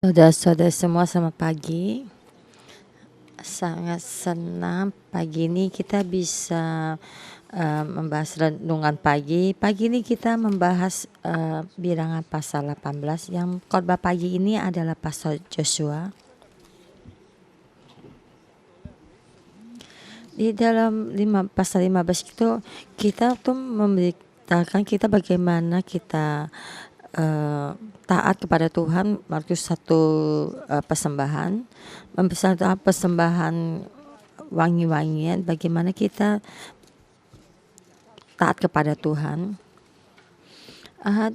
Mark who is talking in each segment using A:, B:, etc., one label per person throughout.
A: Saudara-saudara semua, selamat pagi. Sangat senang pagi ini kita bisa membahas renungan pagi. Pagi ini kita membahas Bilangan pasal 18. Yang khotbah pagi ini adalah Pastor Joshua. Di dalam pasal 15 itu kita tuh memberitakan kita bagaimana kita taat kepada Tuhan, waktu satu persembahan, membesarkan persembahan wangi-wangian, bagaimana kita taat kepada Tuhan.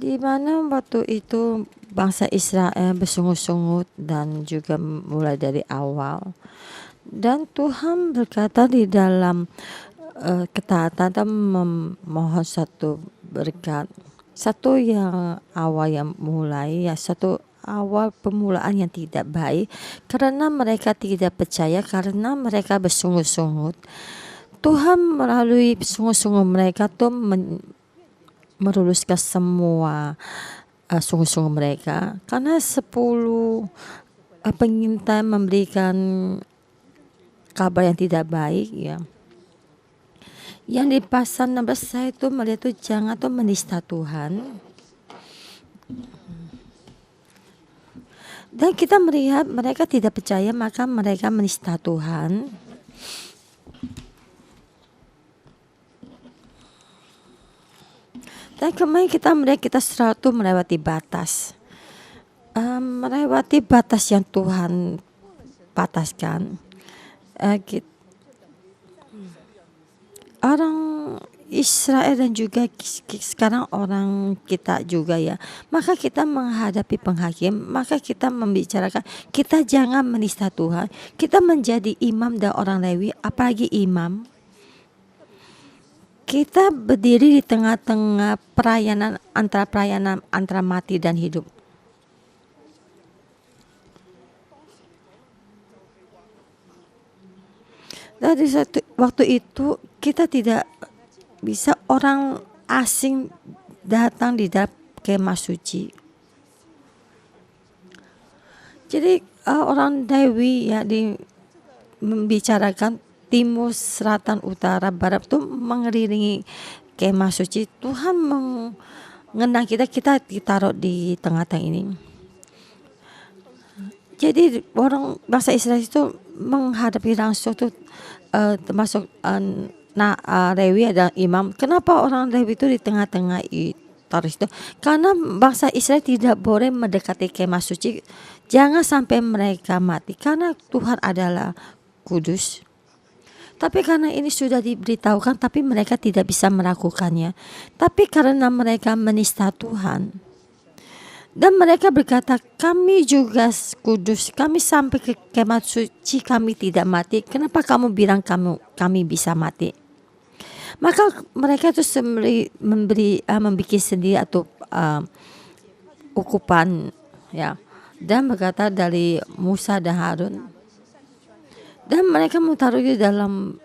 A: Di mana waktu itu bangsa Israel bersungut-sungut dan juga mulai dari awal. Dan Tuhan berkata di dalam ketaatan dan memohon satu berkat. Satu yang awal yang mulai, ya satu awal permulaan yang tidak baik, karena mereka tidak percaya, karena mereka bersungut-sungut. Tuhan melalui sungut-sungut mereka tuh meluluskan semua sungut-sungut mereka, karena 10 pengintai memberikan kabar yang tidak baik, ya. Yang di pasal 16 saya itu melihat tuh jangan tuh menista Tuhan. Dan kita melihat mereka tidak percaya, maka mereka menista Tuhan. Dan kemarin kita melihat kita selalu melewati batas. Melewati batas yang Tuhan bataskan. Orang Israel dan juga sekarang orang kita juga, ya. Maka kita menghadapi penghakim, maka kita membicarakan kita jangan menista Tuhan. Kita menjadi imam dan orang Lewi, apalagi imam. Kita berdiri di tengah-tengah perayaan antara mati dan hidup. Dari waktu itu kita tidak bisa orang asing datang di dalam kemah suci. Jadi orang Lewi, ya, membicarakan timur, selatan, utara, barat tuh mengelilingi kemah suci. Tuhan mengenang kita ditaruh di tengah-tengah ini. Jadi orang bangsa Israel itu menghadapi langsung tuh termasuk Lewi ada imam. Kenapa orang Lewi itu di tengah-tengah itu? Karena bangsa Israel tidak boleh mendekati kemah suci, jangan sampai mereka mati, karena Tuhan adalah kudus. Tapi karena ini sudah diberitahukan, tapi mereka tidak bisa melakukannya. Tapi karena mereka menista Tuhan, dan mereka berkata, kami juga kudus, kami sampai ke kemah suci, kami tidak mati. Kenapa kamu bilang kami bisa mati? Maka mereka itu membuat sendiri atau ukupan, ya, dan berkata dari Musa dan Harun, dan mereka menaruh di dalam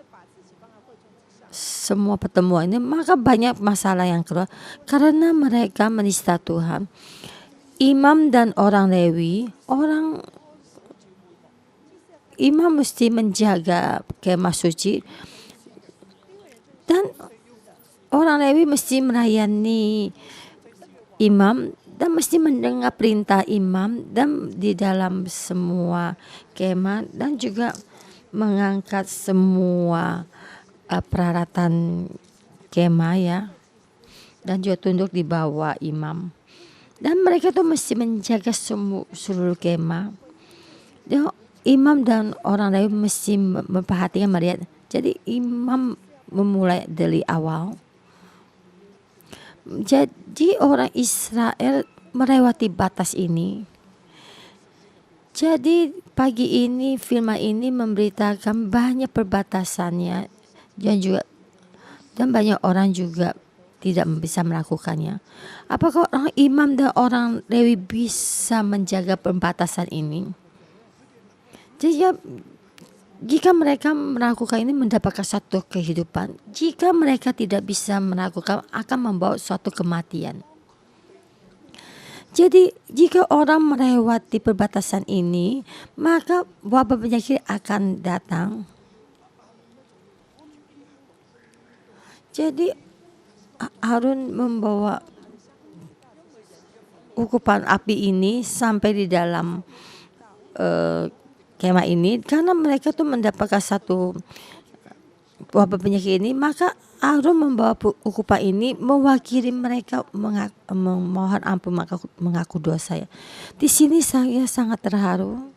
A: semua pertemuan ini. Maka banyak masalah yang keluar karena mereka menista Tuhan. Imam dan orang Lewi, imam mesti menjaga kemah suci, dan orang Lewi mesti melayani imam dan mesti mendengar perintah imam dan di dalam semua kemah, dan juga mengangkat semua peralatan kemah, ya, dan juga tunduk di bawah imam. Dan mereka tuh mesti menjaga seluruh kemah. Imam dan orang Lewi mesti memperhatikan melihat. Jadi imam memulai dari awal. Jadi orang Israel melewati batas ini. Jadi pagi ini firman ini memberitakan banyak perbatasannya, dan banyak orang juga tidak bisa melakukannya. Apakah orang imam dan orang Lewi bisa menjaga perbatasan ini? Jadi, ya, jika mereka melakukan ini mendapatkan satu kehidupan. Jika mereka tidak bisa melakukan, akan membawa suatu kematian. Jadi jika orang melewati perbatasan ini, maka wabah penyakit akan datang. Jadi Harun membawa ukupan api ini sampai di dalam kemah ini, karena mereka tuh mendapatkan satu wabah penyakit ini, maka Harun membawa ukupan ini mewakili mereka memohon ampun, mengaku dosa ya. Di sini saya sangat terharu.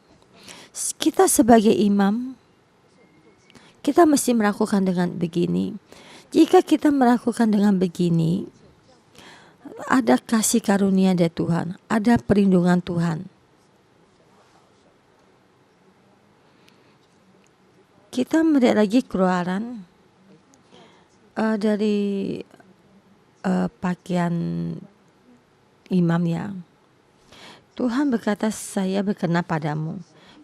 A: Kita sebagai imam, kita mesti melakukan dengan begini. Jika kita melakukan dengan begini, ada kasih karunia dari Tuhan, ada perlindungan Tuhan. Kita melihat lagi Keluaran dari pakaian imam ya. Tuhan berkata, saya berkenan padamu,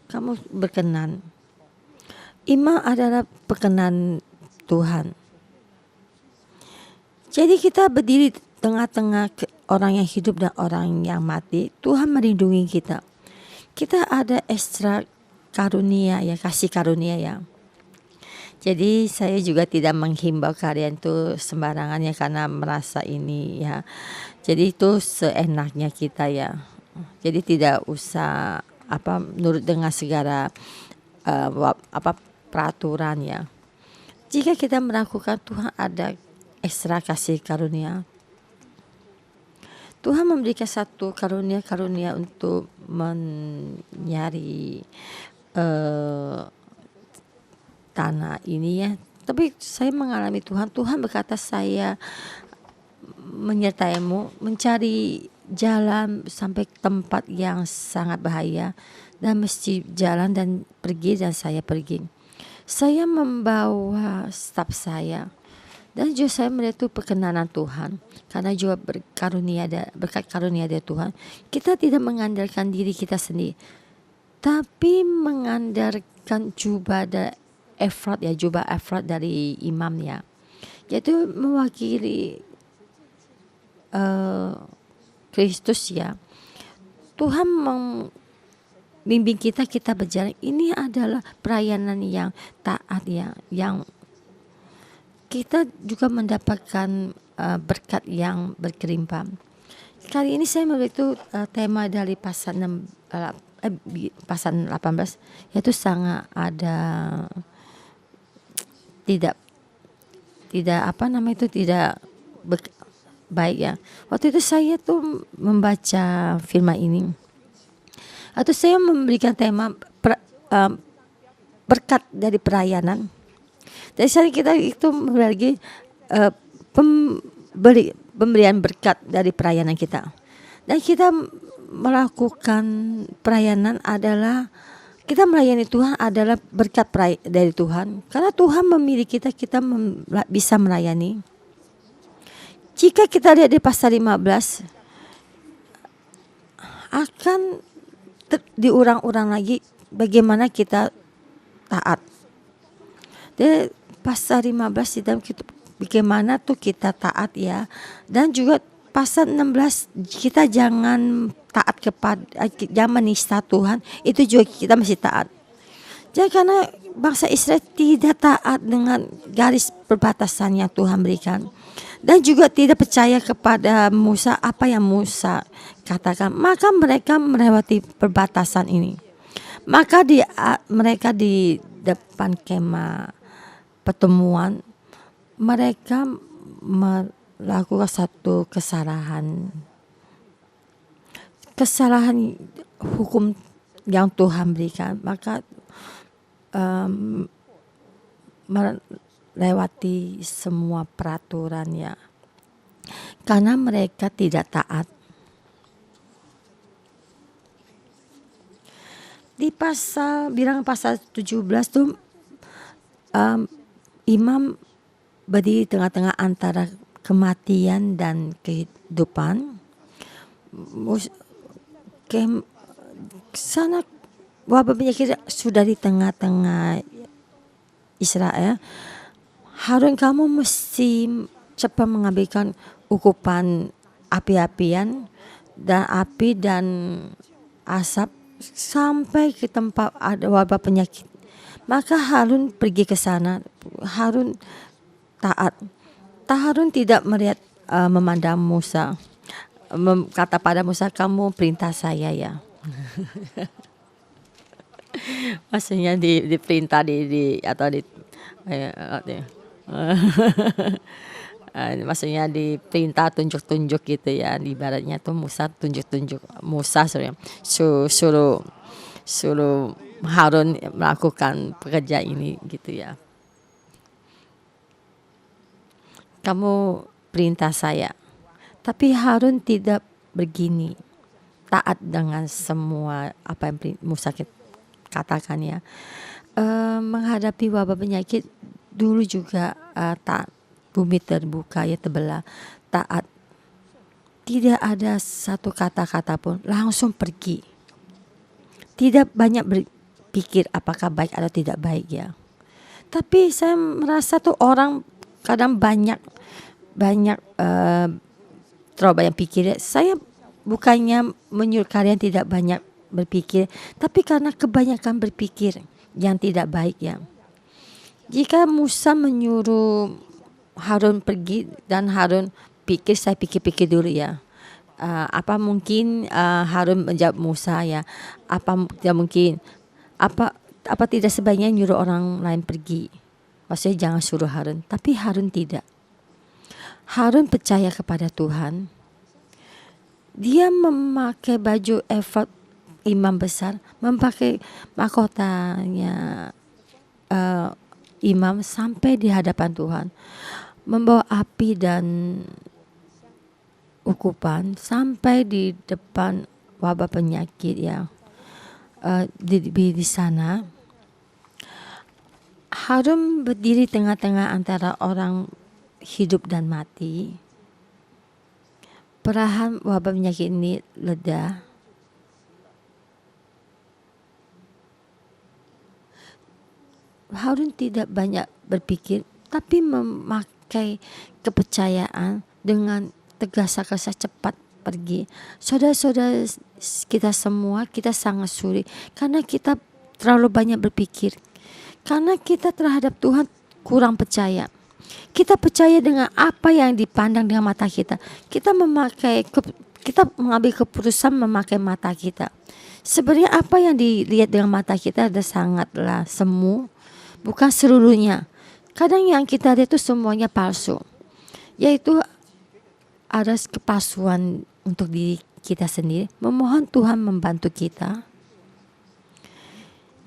A: kamu berkenan. Imam adalah berkenan Tuhan. Jadi kita berdiri tengah-tengah orang yang hidup dan orang yang mati. Tuhan melindungi kita. Kita ada ekstra karunia ya, kasih karunia ya. Jadi saya juga tidak menghimbau kalian tuh sembarangan ya, karena merasa ini ya. Jadi itu seenaknya kita ya. Jadi tidak usah nurut dengan segala peraturan ya. Jika kita melakukan, Tuhan ada ekstra kasih karunia. Tuhan memberikan satu karunia untuk menyari tanah ini ya. Tapi saya mengalami Tuhan berkata, saya menyertaimu mencari jalan sampai tempat yang sangat bahaya, dan mesti jalan dan pergi, dan saya pergi. Saya membawa staf saya, dan juga saya melihat itu perkenanan Tuhan, karena juga berkat karunia dari Tuhan. Kita tidak mengandalkan diri kita sendiri, tapi mengandalkan jubah efrat dari imam ya, yaitu mewakili Kristus ya. Tuhan membimbing kita berjalan. Ini adalah pelayanan yang taat ya, yang kita juga mendapatkan berkat yang berkelimpah. Kali ini saya memiliki tema dari pasal 18, yaitu sangat ada tidak baik ya. Waktu itu saya tuh membaca firman ini, atau saya memberikan tema berkat dari pelayanan. Dari sana kita itu memiliki pemberian berkat dari pelayanan kita, dan kita melakukan pelayanan adalah kita melayani Tuhan adalah berkat dari Tuhan, karena Tuhan memilih kita bisa melayani. Jika kita lihat di pasal 15, akan diurang-urang lagi bagaimana kita taat. Di pasal 15 di dalam bagaimana tuh kita taat ya, dan juga pasal 16 kita jangan taat jangan menista Tuhan, itu juga kita mesti taat. Jadi karena bangsa Israel tidak taat dengan garis perbatasan yang Tuhan berikan, dan juga tidak percaya kepada Musa, apa yang Musa katakan, maka mereka melewati perbatasan ini. Maka mereka di depan kemah pertemuan, mereka melakukan satu kesalahan hukum yang Tuhan berikan, maka melewati semua peraturannya karena mereka tidak taat. Di pasal 17 tuh imam berdiri tengah-tengah antara kematian dan kehidupan. Sana wabah penyakit sudah di tengah-tengah Israel. Harun, kamu mesti cepat mengambilkan ukupan api-apian dan api dan asap sampai ke tempat ada wabah penyakit. Maka Harun pergi ke sana. Harun taat. Harun tidak melihat memandang Musa. Kata pada Musa, kamu perintah saya ya. Maksudnya diperintah atau maksudnya diperintah tunjuk-tunjuk gitu ya. Ibaratnya tuh Musa tunjuk-tunjuk. Musa suruh Harun melakukan pekerjaan ini gitu ya. Kamu perintah saya. Tapi Harun tidak begini. Taat dengan semua apa yang Musa katakan ya. Menghadapi wabah penyakit dulu juga taat. Bumi terbuka ya terbelah. Taat. Tidak ada satu kata-kata pun. Langsung pergi. Tidak banyak berpikir apakah baik atau tidak baik ya. Tapi saya merasa tuh orang kadang banyak terlalu banyak pikir. Saya bukannya menyuruh kalian tidak banyak berpikir, tapi karena kebanyakan berpikir yang tidak baik ya. Jika Musa menyuruh Harun pergi dan Harun pikir, saya pikir-pikir dulu ya. Apa mungkin Harun menjawab Musa ya? Apa tidak mungkin? Apa tidak sebaiknya nyuruh orang lain pergi? Maksudnya jangan suruh Harun, tapi Harun tidak. Harun percaya kepada Tuhan. Dia memakai baju efod imam besar, memakai mahkotanya imam sampai di hadapan Tuhan, membawa api dan ukupan sampai di depan wabah penyakit ya. Di sana Harun berdiri tengah-tengah antara orang hidup dan mati. Perlahan wabah penyakit ini reda. Harun tidak banyak berpikir, tapi memakai kepercayaan dengan tergesa-gesa cepat pergi. Saudara-saudara kita semua, kita sangat sulit karena kita terlalu banyak berpikir. Karena kita terhadap Tuhan kurang percaya. Kita percaya dengan apa yang dipandang dengan mata kita. Kita mengambil keputusan memakai mata kita. Sebenarnya apa yang dilihat dengan mata kita ada sangatlah semu, bukan seluruhnya. Kadang yang kita lihat itu semuanya palsu. Yaitu ada kepalsuan untuk diri kita sendiri. Memohon Tuhan membantu kita.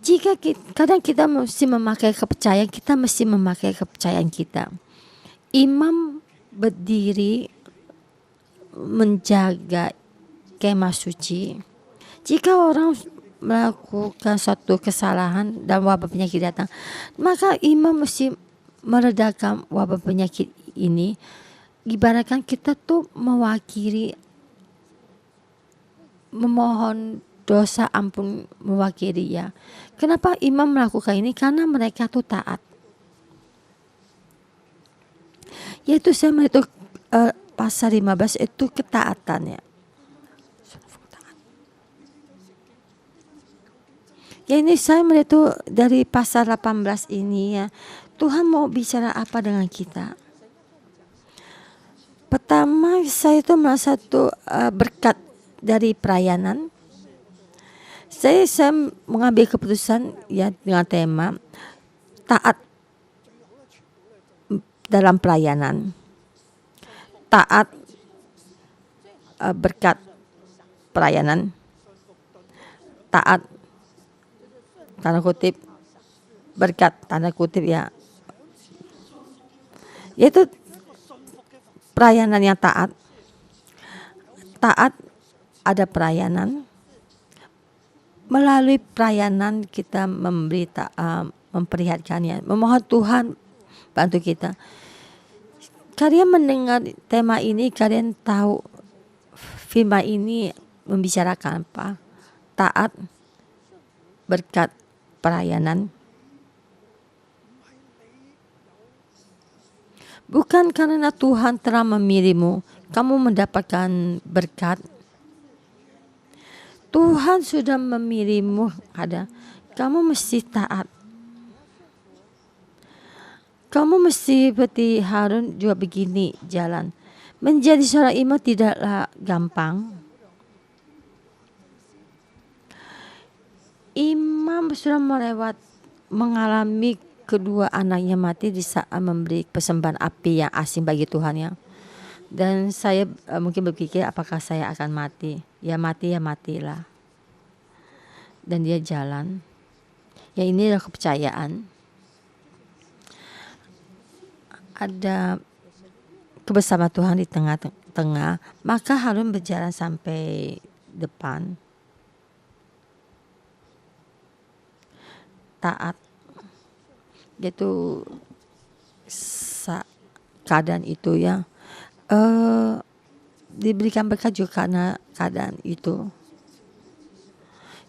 A: Jika kadang kita mesti memakai kepercayaan, kita mesti memakai kepercayaan kita. Imam berdiri menjaga kemah suci. Jika orang melakukan suatu kesalahan dan wabah penyakit datang, maka imam mesti meredakan wabah penyakit ini. Ibaratkan kita tuh mewakili, memohon dosa ampun mewakili ya. Kenapa imam melakukan ini? Karena mereka tuh taat. Yaitu saya melihat pasal 15 itu ketaatan ya. Ya ini saya melihat tuh dari pasal 18 ini ya. Tuhan mau bicara apa dengan kita? Pertama saya itu merasa tuh berkat dari pelayanan. Saya mengambil keputusan ya dengan tema taat dalam pelayanan, taat berkat pelayanan, taat tanda kutip berkat tanda kutip ya, yaitu pelayanan yang taat ada pelayanan. Melalui pelayanan kita memperlihatkannya, memohon Tuhan bantu kita. Kalian mendengar tema ini, kalian tahu firman ini membicarakan apa? Taat, berkat, pelayanan. Bukan karena Tuhan telah memilihmu, kamu mendapatkan berkat. Tuhan sudah memilihmu, kamu mesti taat. Kamu mesti seperti Harun juga begini jalan. Menjadi seorang imam tidaklah gampang. Imam sudah mengalami kedua anaknya mati di saat memberi persembahan api yang asing bagi Tuhan ya. Dan saya mungkin berpikir apakah saya akan mati. Ya matilah. Dan dia jalan. Ya ini adalah kepercayaan. Ada kebersamaan Tuhan di tengah-tengah, maka Harun berjalan sampai depan. Taat. Gitu keadaan itu ya. Diberikan berkat juga karena keadaan itu.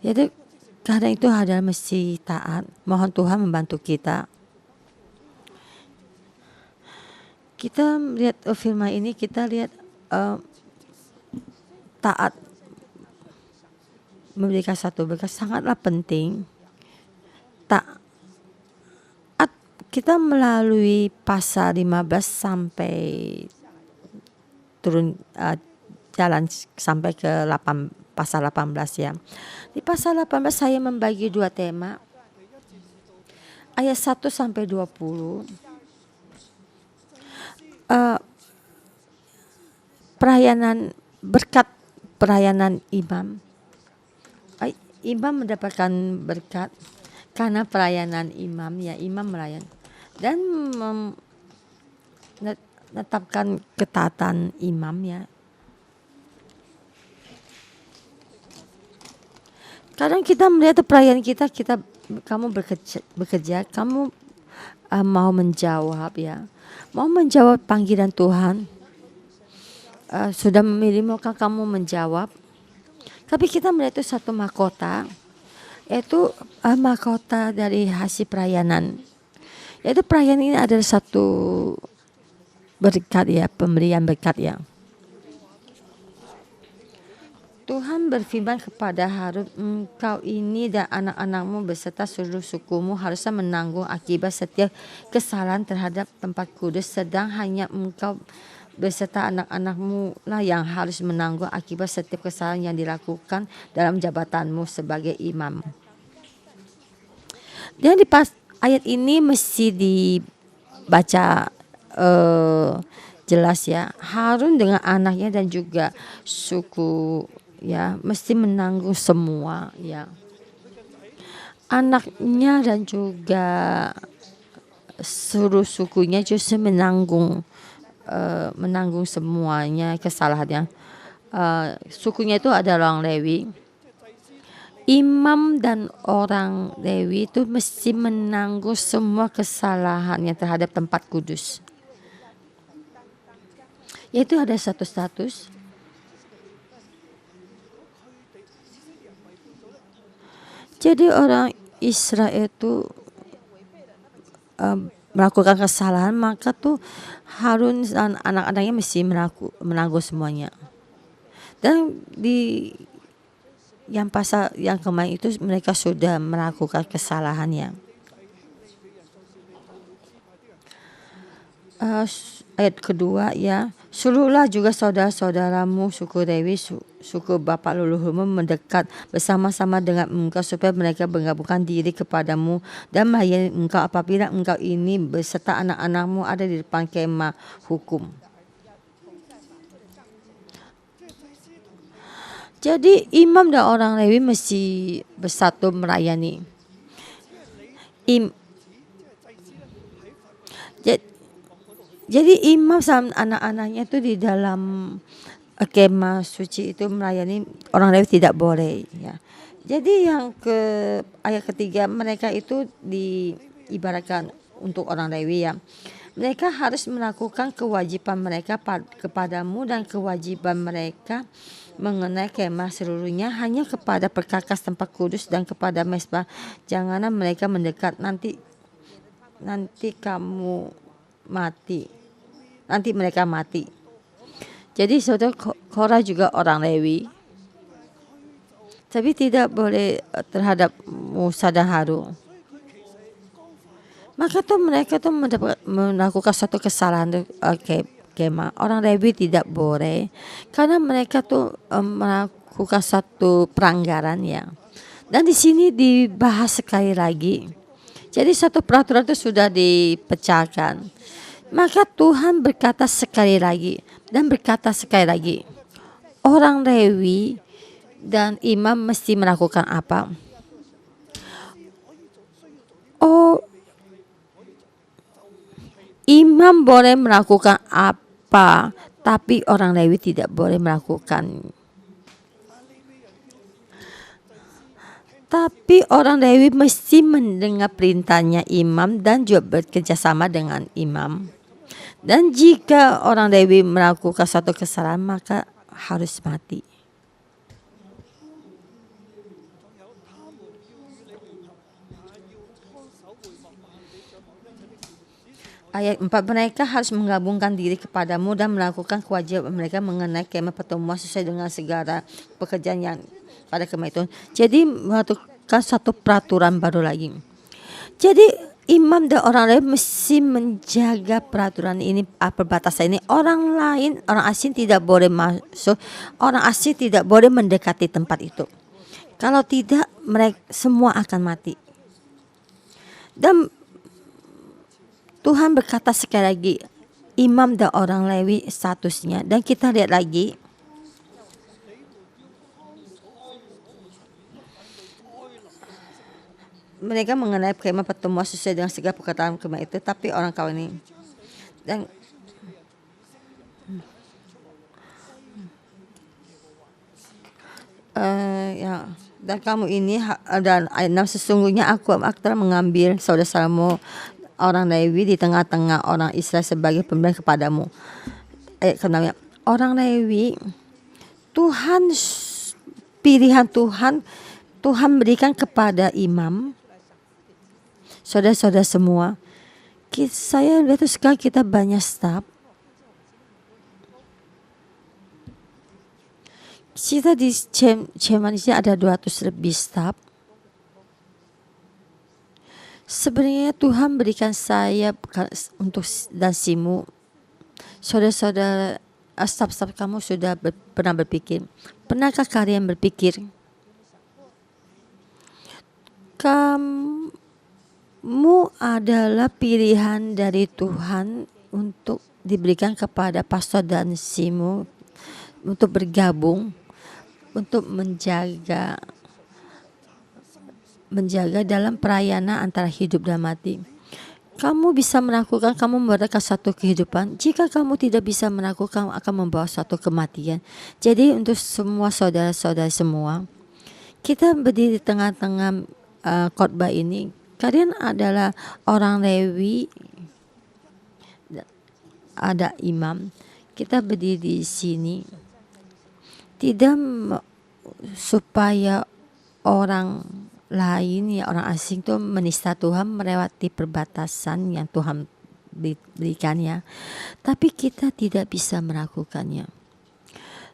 A: Jadi keadaan itu adalah mesti taat. Mohon Tuhan membantu kita. Kita lihat firman ini, kita lihat taat memberikan satu berkat sangatlah penting. Taat kita melalui pasal 15 sampai turun jalan sampai ke pasal 18 ya. Di pasal 18 saya membagi dua tema. Ayat 1 sampai 20. Perayaan imam. Imam mendapatkan berkat karena perayaan imam ya, imam melayan dan menetapkan ketaatan imam ya. Kadang kita melihat perayaan kita kamu bekerja, kamu mau menjawab ya. Mau menjawab panggilan Tuhan. Sudah memilih maukah kamu menjawab? Tapi kita melihat itu satu mahkota. Yaitu mahkota dari hasil perayaan. Yaitu perayaan ini adalah satu berkat ya, pemberian berkat ya. Tuhan berfirman kepada Harun, engkau ini dan anak-anakmu beserta seluruh sukumu harusnya menanggung akibat setiap kesalahan terhadap tempat kudus, sedang hanya engkau beserta anak-anakmu lah yang harus menanggung akibat setiap kesalahan yang dilakukan dalam jabatanmu sebagai imam. Dan di ayat ini mesti dibaca jelas ya. Harun dengan anaknya dan juga suku ya mesti menanggung semua ya. Anaknya dan juga seluruh sukunya justru menanggung semuanya kesalahannya. Sukunya itu adalah orang Lewi. Imam dan orang Lewi itu mesti menanggung semua kesalahannya terhadap tempat kudus. Yaitu ada satu status. Jadi orang Israel itu melakukan kesalahan, maka tuh Harun dan anak-anaknya mesti menanggung semuanya. Dan di yang pasal yang kemarin itu mereka sudah melakukan kesalahannya. Ayat kedua ya, suruhlah juga saudara-saudaramu suku Lewi, suku bapa leluhurmu mendekat bersama-sama dengan engkau supaya mereka menggabungkan diri kepadamu dan melayani engkau apabila engkau ini beserta anak-anakmu ada di depan kemah hukum. Jadi imam dan orang Lewi mesti bersatu melayani. Jadi imam sama anak-anaknya itu di dalam kemah suci itu melayani, orang Lewi tidak boleh ya. Jadi yang ayat ketiga, mereka itu diibaratkan untuk orang Lewi ya. Mereka harus melakukan kewajiban mereka kepadamu dan kewajiban mereka mengenai kemah seluruhnya hanya kepada perkakas tempat kudus dan kepada mezbah. Janganlah mereka mendekat, nanti kamu mati. Nanti mereka mati. Jadi saudara, Korah juga orang Lewi. tapi tidak boleh terhadap Musa dan Harun. Maka tuh mereka tuh melakukan suatu kesalahan tuh, kema. Orang Lewi tidak boleh karena mereka tuh melakukan satu pelanggaran ya. Dan di sini dibahas sekali lagi. Jadi satu peraturan itu sudah dipecahkan. Maka Tuhan berkata sekali lagi dan berkata sekali lagi. Orang Lewi dan imam mesti melakukan apa? Oh, imam boleh melakukan apa, tapi orang Lewi tidak boleh melakukan. Tapi orang Lewi mesti mendengar perintahnya imam dan juga bekerja sama dengan imam. Dan jika orang Lewi melakukan satu kesalahan maka harus mati. Ayat 4, mereka harus menggabungkan diri kepadamu dan melakukan kewajiban mereka mengenai kemah pertemuan sesuai dengan segala pekerjaan yang pada kemah itu. Jadi melakukan satu peraturan baru lagi. Jadi imam dan orang lain mesti menjaga peraturan ini, perbatasan ini. Orang lain, orang asing tidak boleh masuk, orang asing tidak boleh mendekati tempat itu. Kalau tidak, mereka semua akan mati. Dan Tuhan berkata sekali lagi, imam dan orang Lewi statusnya. Dan kita lihat lagi, mereka mengenai kemah pertemuan sesuai dengan segala perkataan kemah itu, tapi orang kau ini dan ya, dan kamu ini dan ayat 6, sesungguhnya aku telah mengambil saudara-saudaramu orang Lewi di tengah-tengah orang Israel sebagai pemimpin kepadamu. Ayat ke-6, orang Lewi Tuhan, pilihan Tuhan berikan kepada imam. Saudara-saudara semua, saya lihat sekarang kita banyak staf. Kita di Malaysia ada 200 lebih staf. Sebenarnya Tuhan berikan saya untuk dan Simu, saudara-saudara, staf-staf kamu sudah pernah berpikir, pernahkah kalian berpikir kamu adalah pilihan dari Tuhan untuk diberikan kepada pastor dan Simu untuk bergabung, untuk menjaga dalam perayaan antara hidup dan mati. Kamu bisa melakukan, kamu membawakan satu kehidupan. Jika kamu tidak bisa melakukan, akan membawa suatu kematian. Jadi untuk semua saudara-saudara semua, kita berdiri di tengah-tengah khotbah ini. Kalian adalah orang Lewi, ada imam. Kita berdiri di sini tidak supaya orang lain ya, orang asing tuh menista Tuhan, melewati perbatasan yang Tuhan berikannya, tapi kita tidak bisa melakukannya.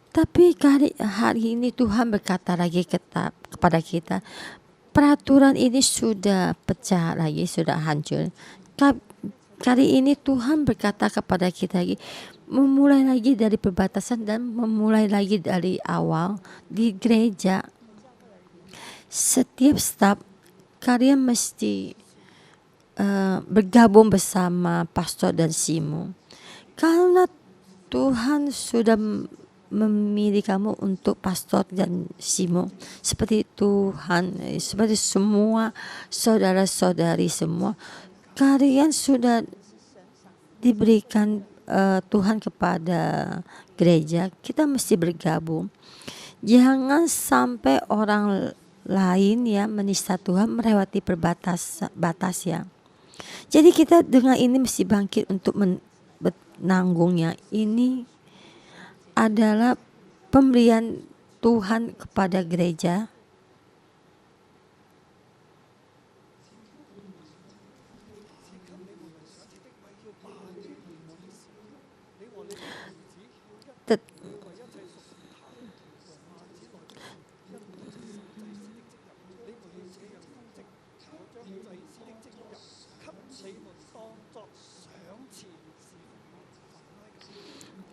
A: Tapi hari ini Tuhan berkata lagi kepada kita, peraturan ini sudah pecah lagi, sudah hancur. Kali ini Tuhan berkata kepada kita lagi, memulai lagi dari perbatasan dan memulai lagi dari awal di gereja. Setiap staf kalian mesti bergabung bersama pastor dan Simu, karena Tuhan sudah memilih kamu untuk pastor dan Simu, seperti Tuhan, seperti semua saudara-saudari semua. Kalian sudah diberikan Tuhan kepada gereja, kita mesti bergabung. Jangan sampai orang lain ya menista Tuhan, melewati batas ya. Jadi kita dengan ini mesti bangkit untuk menanggungnya. Ini adalah pemberian Tuhan kepada gereja.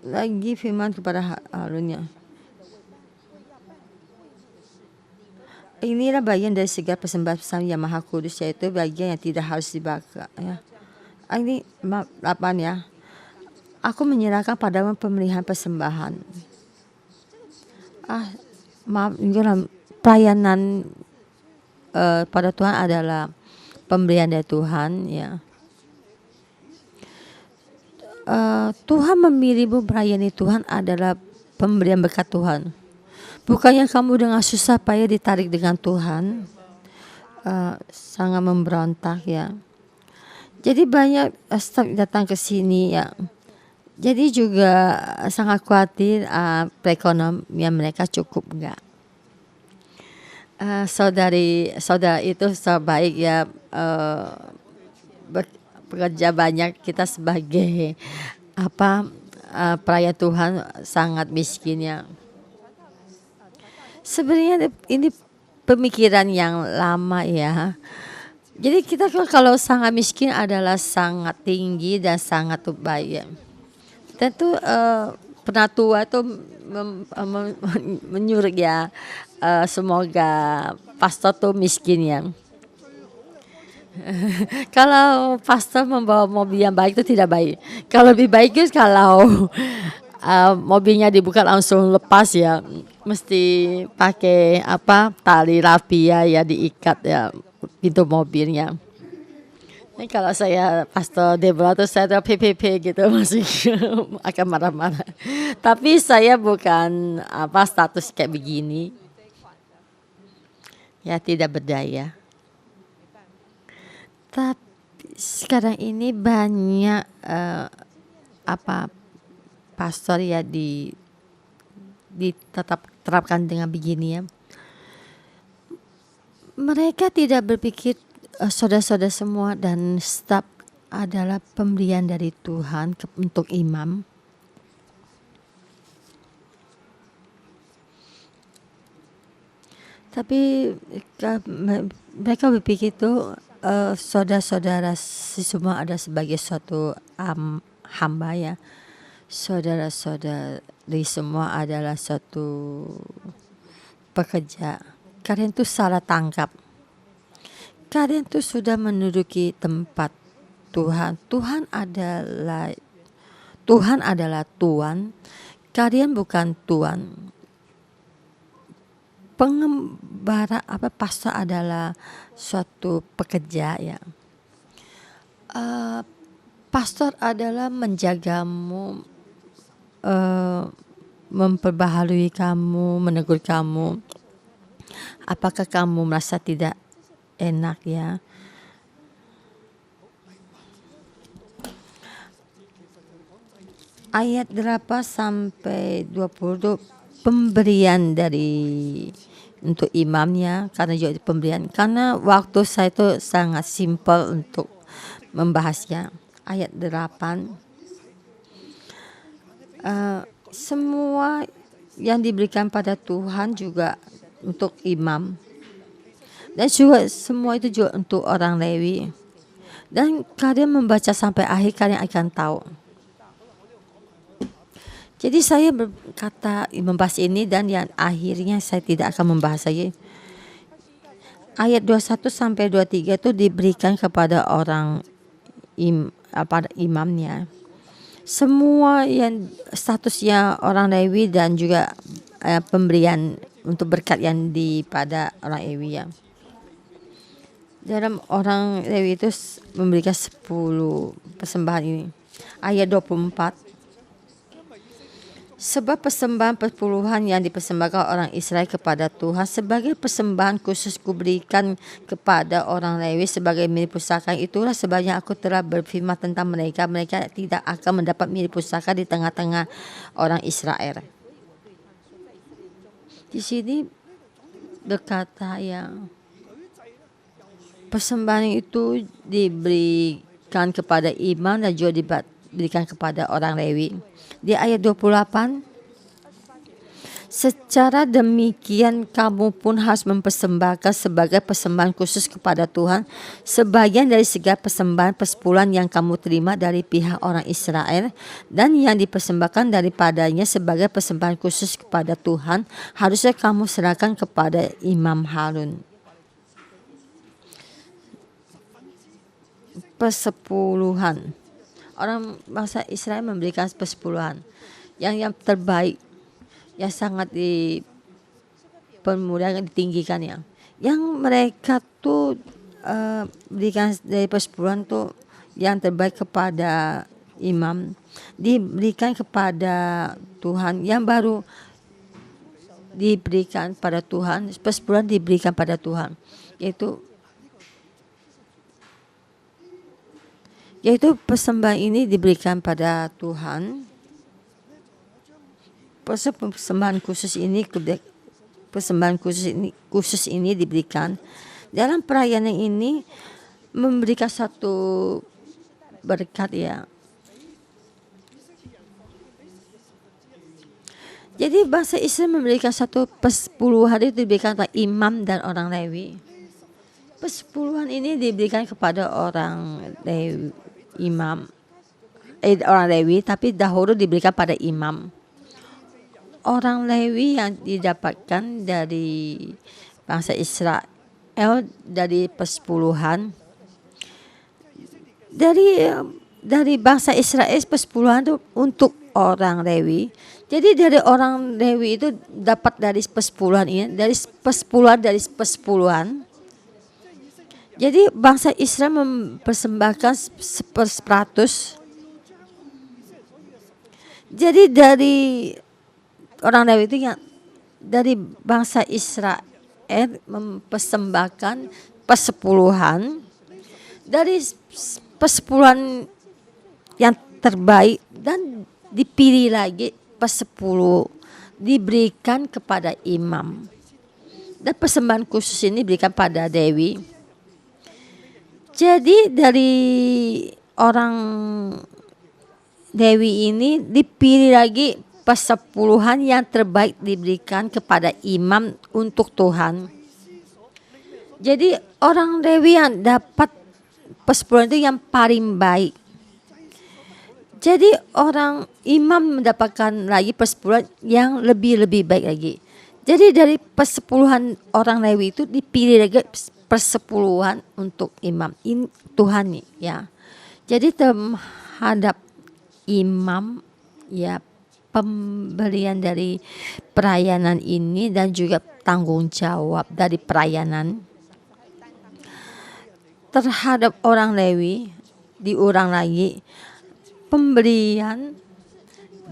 A: lagi firman kepada Harun ya. Inilah bagian dari segala persembahan yang maha kudus, yaitu bagian yang tidak harus dibakar ya. Ini 8 ya. Aku menyerahkan padamu pemilihan persembahan. Maaf, pelayanan pada Tuhan adalah pemberian dari Tuhan ya. Tuhan memilihmu melayani Tuhan adalah pemberian berkat Tuhan. Bukannya kamu dengan susah payah ditarik dengan Tuhan, sangat memberontak ya. Jadi banyak staf datang ke sini ya. Jadi juga sangat khawatir perekonomian mereka cukup enggak. Saudara itu sebaik ya, bekerja banyak. Kita sebagai peraya Tuhan sangat miskin ya. Sebenarnya ini pemikiran yang lama ya. Jadi kita kalau sangat miskin adalah sangat tinggi dan sangat baik ya. Tentu penatua itu menyuruh ya, semoga pastor tuh miskin ya. Kalau pastor membawa mobil yang baik itu tidak baik. Kalau lebih baik itu kalau mobilnya dibuka langsung lepas ya, mesti pakai tali rapi ya diikat ya pintu mobilnya. Ini kalau saya pastor Deborah tuh saya tuh PPP gitu masih akan marah-marah. Tapi saya bukan status kayak begini. Ya tidak berdaya. Tapi sekarang ini banyak pastor ya terapkan dengan begini ya. Mereka tidak berpikir saudara-saudara semua dan staf adalah pemberian dari Tuhan untuk imam. Tapi mereka berpikir itu saudara-saudara semua ada sebagai suatu hamba ya. Saudara-saudari semua adalah suatu pekerja. Kalian itu salah tangkap. Kalian itu sudah menduduki tempat Tuhan. Tuhan adalah Tuan. Kalian bukan Tuan. Pengembara pastor adalah suatu pekerja ya. Pastor adalah menjagamu, memperbaharui kamu, menegur kamu. Apakah kamu merasa tidak enak ya? Ayat 8 sampai 20 pemberian untuk imamnya, karena juga pemberian. Karena waktu saya itu sangat simpel untuk membahasnya. Ayat 8. Semua yang diberikan pada Tuhan juga untuk imam. Dan juga semua itu juga untuk orang Lewi. Dan kalian membaca sampai akhir, kalian akan tahu. Jadi saya berkata membahas ini dan yang akhirnya saya tidak akan membahas lagi. Ayat 21 sampai 23 itu diberikan kepada orang imamnya. Semua yang statusnya orang Lewi dan juga pemberian untuk berkat yang pada orang Lewi ya. Dalam orang Lewi itu memberikan 10 persembahan ini. Ayat 24. Sebab persembahan perpuluhan yang dipersembahkan orang Israel kepada Tuhan sebagai persembahan khusus kuberikan kepada orang Lewi sebagai milik pusaka, itulah sebabnya aku telah berfirman tentang mereka. Mereka tidak akan mendapat milik pusaka di tengah-tengah orang Israel. Di sini berkata yang persembahan itu diberikan kepada imam dan juga diberikan kepada orang Lewi. Di ayat 28, Secara demikian kamu pun harus mempersembahkan sebagai persembahan khusus kepada Tuhan sebagian dari segala persembahan persepuluhan yang kamu terima dari pihak orang Israel dan yang dipersembahkan daripadanya sebagai persembahan khusus kepada Tuhan harusnya kamu serahkan kepada Imam Harun. Persepuluhan. Orang bangsa Israel memberikan persepuluhan yang terbaik, yang sangat dipermuliakan, ditinggikan ya. Yang mereka tuh berikan dari persepuluhan tuh yang terbaik kepada imam, diberikan kepada Tuhan, yang baru diberikan pada Tuhan, persepuluhan diberikan pada Tuhan, yaitu persembahan ini diberikan pada Tuhan. Persembahan khusus ini diberikan dalam perayaan ini memberikan satu berkat ya. Jadi bangsa Israel memberikan satu persepuluhan itu diberikan kepada imam dan orang Lewi. Persepuluhan ini diberikan kepada orang Lewi, orang Lewi, tapi dahulu diberikan pada imam. Orang Lewi yang didapatkan dari bangsa Israel dari persepuluhan dari bangsa Israel, persepuluhan itu untuk orang Lewi. Jadi dari orang Lewi itu dapat dari persepuluhan ini, dari persepuluhan. Jadi bangsa Israel mempersembahkan 1/100. Jadi dari orang Lewi itu yang dari bangsa Israel mempersembahkan persepuluhan dari persepuluhan yang terbaik dan dipilih lagi persepuluh diberikan kepada imam. Dan persembahan khusus ini diberikan pada Dewi. Jadi dari orang Dewi ini dipilih lagi persepuluhan yang terbaik diberikan kepada imam untuk Tuhan. Jadi orang Dewi yang dapat persepuluhan itu yang paling baik. Jadi orang imam mendapatkan lagi persepuluhan yang lebih baik lagi. Jadi dari persepuluhan orang Lewi itu dipilih lagi persepuluhan untuk imam Tuhan nih ya. Jadi terhadap imam ya, pemberian dari perayaan ini dan juga tanggung jawab dari perayaan terhadap orang Lewi diurang lagi, pemberian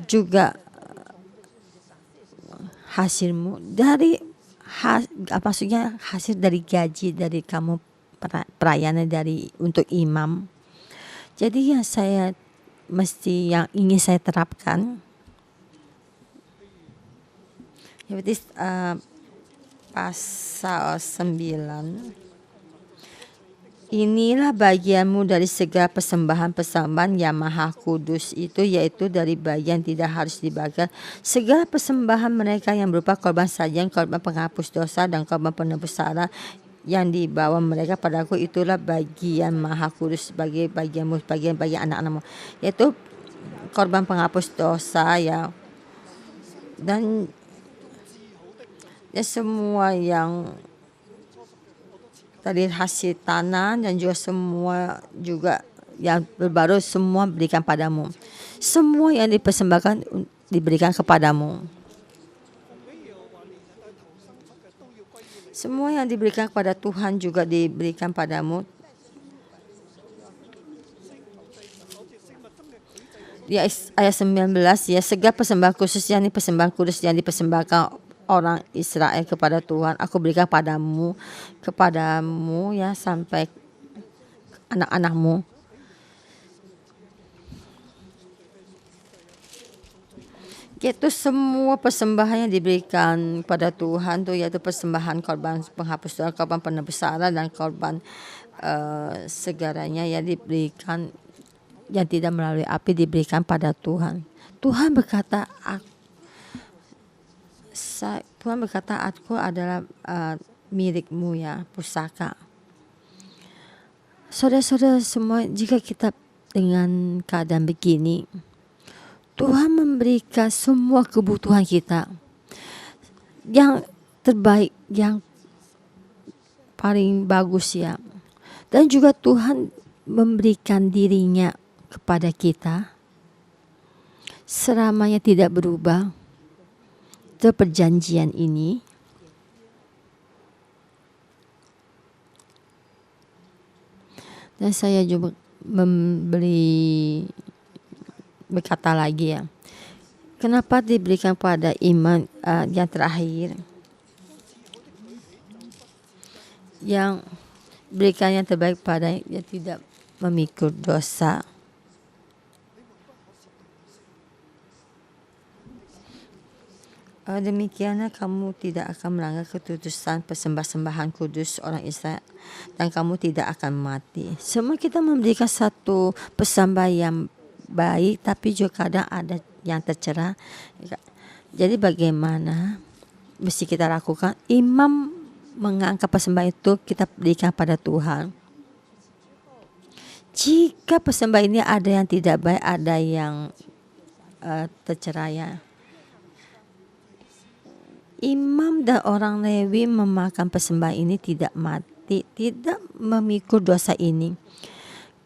A: juga hasilmu dari maksudnya hasil dari gaji dari kamu perayaan dari untuk imam. Jadi yang ingin saya terapkan yaitu pasal 9. Inilah bagianmu dari segala persembahan yang maha kudus itu, yaitu dari bagian tidak harus dibakar segala persembahan mereka yang berupa korban sajian, korban penghapus dosa dan korban penebus salah yang dibawa mereka padaku, itulah bagian maha kudus bagi bagianmu, bagian anak-anakmu, yaitu korban penghapus dosa ya, dan ya semua yang tadi hasil tanah dan juga semua juga yang berbaru semua berikan padamu. Semua yang dipersembahkan diberikan kepadamu. Semua yang diberikan kepada Tuhan juga diberikan padamu. Di ayat 19 ya, segala persembahan khusus yang dipersembahkan kudus yang dipersembahkan orang Israel kepada Tuhan aku berikan kepadamu ya sampai anak-anakmu. Yaitu semua persembahan yang diberikan pada Tuhan tuh, yaitu persembahan korban penghapus dosa, korban penebus salah dan korban segalanya yang diberikan yang tidak melalui api diberikan pada Tuhan. Tuhan berkata, Tuhan berkata, aku adalah milikmu ya, pusaka. Saudara-saudara semua, jika kita dengan keadaan begini, Tuhan memberikan semua kebutuhan kita yang terbaik, yang paling bagus ya. Dan juga Tuhan memberikan dirinya kepada kita selamanya tidak berubah. Itu perjanjian ini. Dan saya juga berkata lagi ya, kenapa diberikan pada iman yang terakhir, yang berikan yang terbaik pada yang tidak memikul dosa. Demikianlah kamu tidak akan melanggar ketutusan persembah-sembahan kudus orang Israel, dan kamu tidak akan mati. Semua kita memberikan satu persembahan yang baik, tapi juga kadang ada yang tercela. Jadi bagaimana mesti kita lakukan? Imam mengangkat persembahan itu kita berikan pada Tuhan. Jika persembahan ini ada yang tidak baik, ada yang tercela ya, imam dan orang Lewi memakan persembahan ini tidak mati, tidak memikul dosa ini,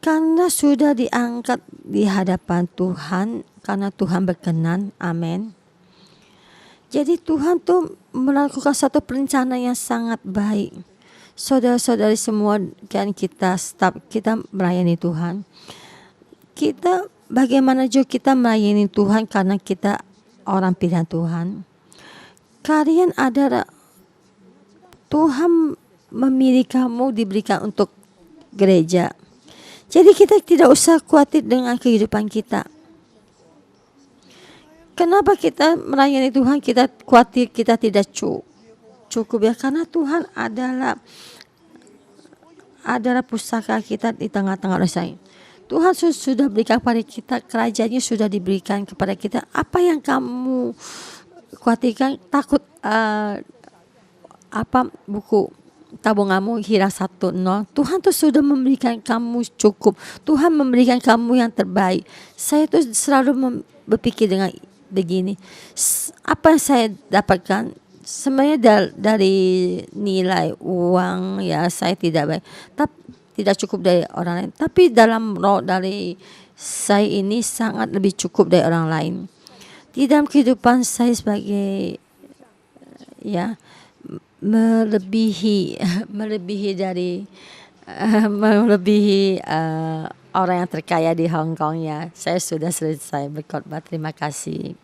A: karena sudah diangkat di hadapan Tuhan, karena Tuhan berkenan. Amin. Jadi Tuhan tuh melakukan satu perencana yang sangat baik. Saudara-saudari semua, kan kita melayani Tuhan. Kita bagaimana juga kita melayani Tuhan karena kita orang pilihan Tuhan. Kalian adalah Tuhan memilih kamu, diberikan untuk gereja. Jadi kita tidak usah khawatir dengan kehidupan kita. Kenapa kita melayani Tuhan kita khawatir kita tidak cukup ya? Karena Tuhan adalah pusaka kita di tengah-tengah orang. Tuhan sudah berikan kepada kita, kerajaannya sudah diberikan kepada kita. Apa yang kamu khawatirkan? Takut buku tabunganmu hilang 1-0. Tuhan tuh sudah memberikan kamu cukup. Tuhan memberikan kamu yang terbaik. Saya tuh selalu berpikir dengan begini, apa yang saya dapatkan sebenarnya dari nilai uang ya, saya tidak baik, tapi tidak cukup dari orang lain. Tapi dalam roh dari saya ini sangat lebih cukup dari orang lain. Di dalam kehidupan saya sebagai ya melebihi dari orang yang terkaya di Hong Kong ya. Saya sudah selesai berkhotbah. Terima kasih.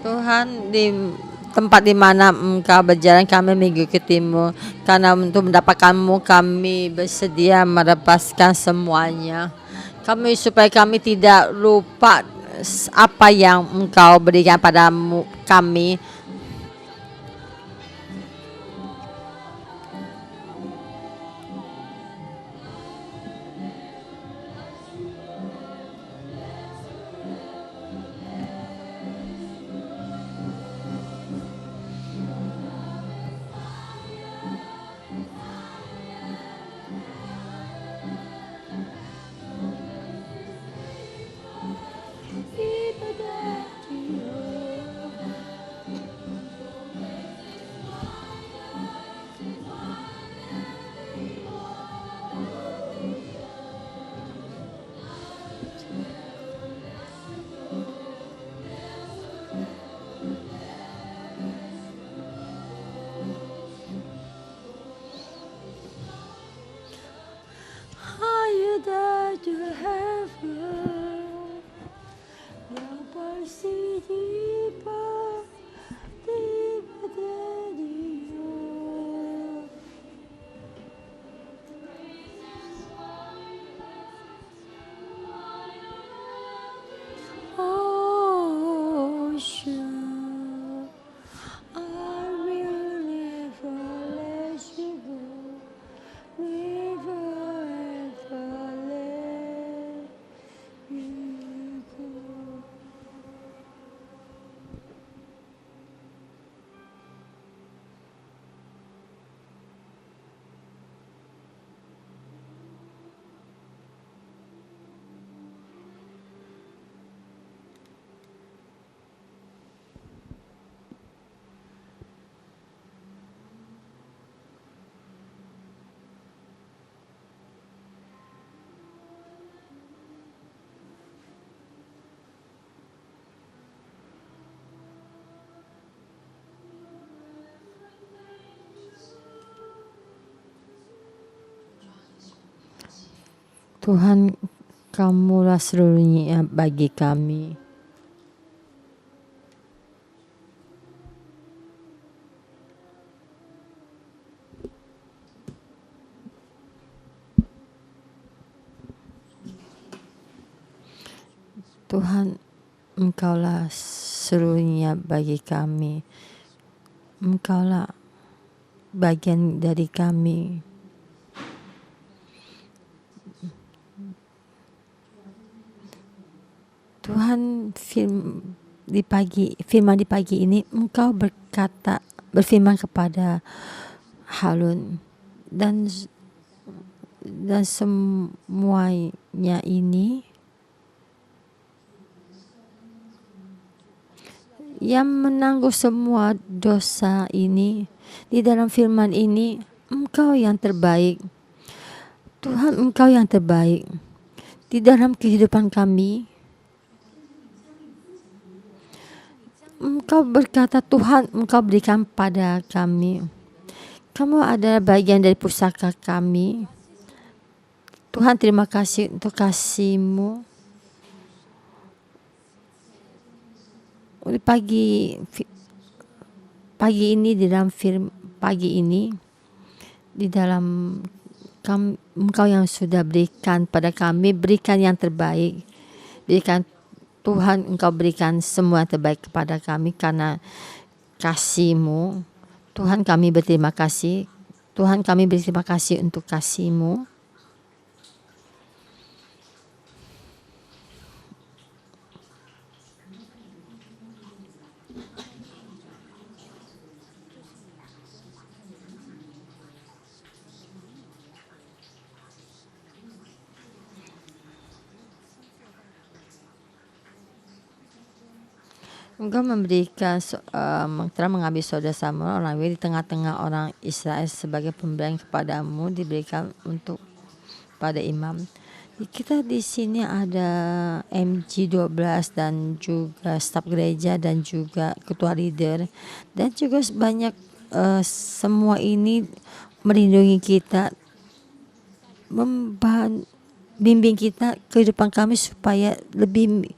A: Tuhan, di tempat di mana Engkau berjalan kami mengikutimu, karena untuk mendapatkanmu kami bersedia melepaskan semuanya. Kami supaya kami tidak lupa apa yang Engkau berikan padamu kami. Ayudah heaven yang bersidipa ocean. I will never let you go. Never ever let you go. Tuhan, Kamulah seluruhnya bagi kami. Tuhan, Engkaulah seluruhnya bagi kami. Engkaulah bagian dari kami. Tuhan, firman di pagi ini Engkau berfirman kepada Harun dan semuanya ini yang menanggung semua dosa ini. Di dalam firman ini Engkau yang terbaik. Tuhan, Engkau yang terbaik di dalam kehidupan kami. Engkau berkata, Tuhan, Engkau berikan pada kami. Kamu adalah bagian dari pusaka kami. Tuhan, terima kasih untuk kasih-Mu. Pagi ini di dalam pagi ini di dalam Engkau yang sudah berikan pada kami, berikan yang terbaik. Berikan Tuhan, Engkau berikan semua terbaik kepada kami karena kasih-Mu. Tuhan, kami berterima kasih. Tuhan, kami berterima kasih untuk kasih-Mu. Engkau memberikan telah mengambil saudara Samuel orang Lewi di tengah-tengah orang Israel sebagai pemberian kepadamu, diberikan untuk pada imam. Kita di sini ada MG12 dan juga staf gereja dan juga ketua leader dan juga banyak semua ini melindungi kita, bimbing kita kehidupan kami supaya lebih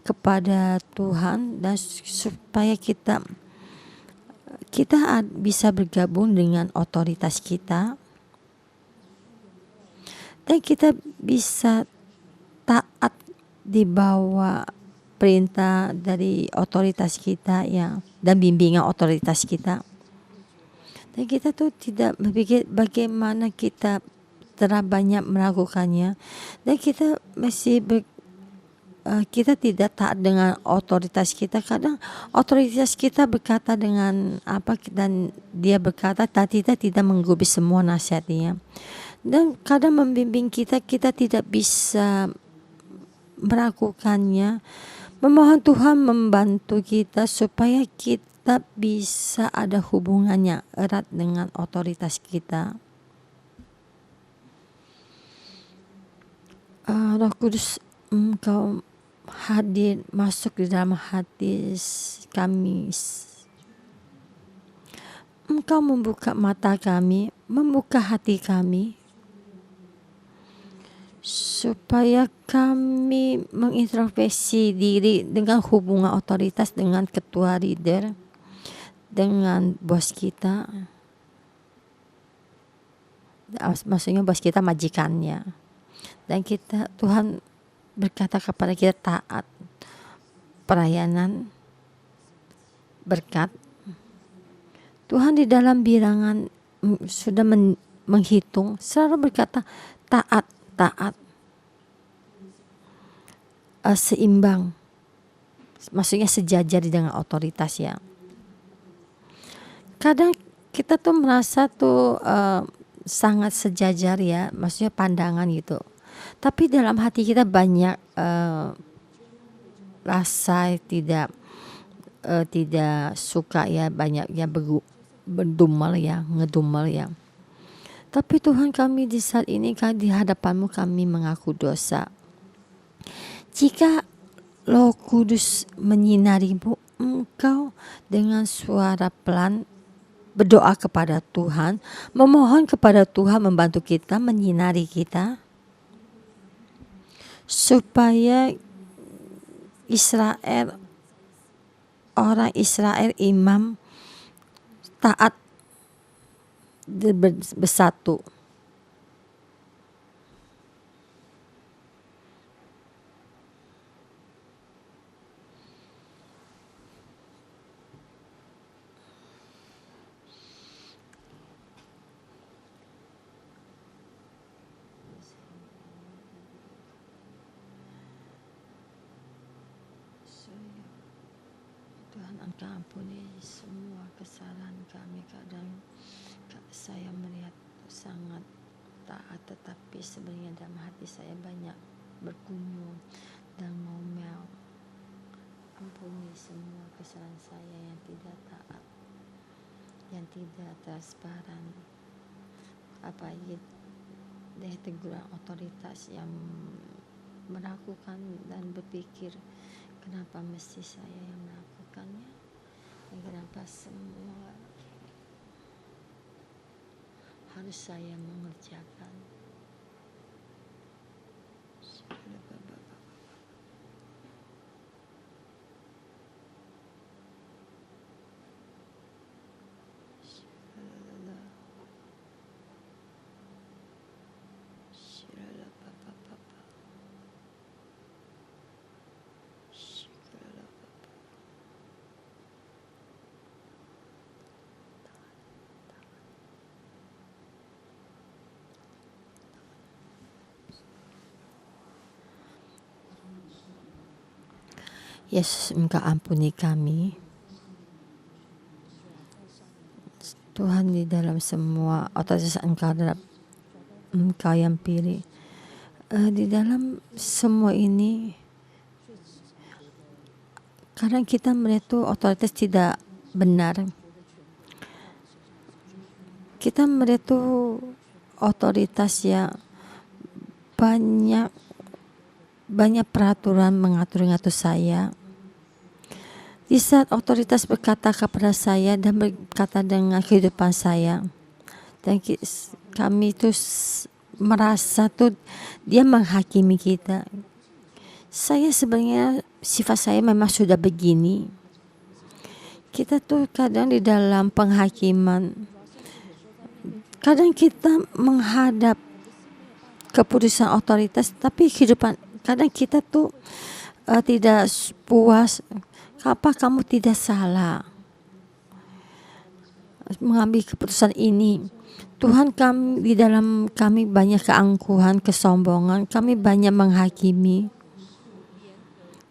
A: kepada Tuhan dan supaya kita bisa bergabung dengan otoritas kita dan kita bisa taat di bawah perintah dari otoritas kita ya, dan bimbingan otoritas kita. Dan kita tuh tidak berpikir bagaimana kita telah banyak melakukannya dan kita masih kita tidak taat dengan otoritas kita. Kadang otoritas kita berkata dengan apa dan dia berkata kita tidak menggubris semua nasihatnya. Dan kadang membimbing kita tidak bisa melakukannya. Memohon Tuhan membantu kita supaya kita bisa ada hubungannya erat dengan otoritas kita. Roh Kudus, Engkau hadir masuk di dalam hati kami. Engkau membuka mata kami, membuka hati kami, supaya kami mengintrospeksi diri dengan hubungan otoritas dengan ketua leader, dengan bos kita, maksudnya bos kita majikannya, dan kita Tuhan berkata kepada kita taat, pelayanan, berkat. Tuhan di dalam bilangan sudah menghitung, selalu berkata taat, seimbang, maksudnya sejajar dengan otoritas ya. Kadang kita tuh merasa tuh sangat sejajar ya, maksudnya pandangan gitu. Tapi dalam hati kita banyak rasa tidak suka ya, banyak ya ngedumel ya. Tapi Tuhan, kami di saat ini di hadapan-Mu kami mengaku dosa. Jika Roh Kudus menyinari-Mu, Engkau dengan suara pelan berdoa kepada Tuhan, memohon kepada Tuhan membantu kita, menyinari kita, supaya orang Israel imam taat bersatu. Tuhan, Engkau ampuni semua kesalahan kami. Kadang saya melihat sangat taat, tetapi sebenarnya dalam hati saya banyak bergumul dan ngomel. Ampuni semua kesalahan saya yang tidak taat, yang tidak transparan, apalagi dari teguran otoritas yang melakukan dan berpikir kenapa mesti saya yang melakukannya, dan kenapa semua harus saya mengerjakan. Yesus, Engkau ampuni kami. Tuhan, di dalam semua otoritas Engkau adalah Engkau yang pilih. Di dalam semua ini Kadang kita melihat tuh otoritas tidak benar. Kita melihat tuh otoritas ya banyak peraturan mengatur saya. Di saat otoritas berkata kepada saya dan berkata dengan kehidupan saya, dan kami itu merasa tuh dia menghakimi kita. Saya sebenarnya sifat saya memang sudah begini. Kita tuh kadang di dalam penghakiman, kadang kita menghadap keputusan otoritas, tapi kadang kita tuh tidak puas. Apa kamu tidak salah mengambil keputusan ini? Tuhan, kami di dalam kami banyak keangkuhan, kesombongan, kami banyak menghakimi.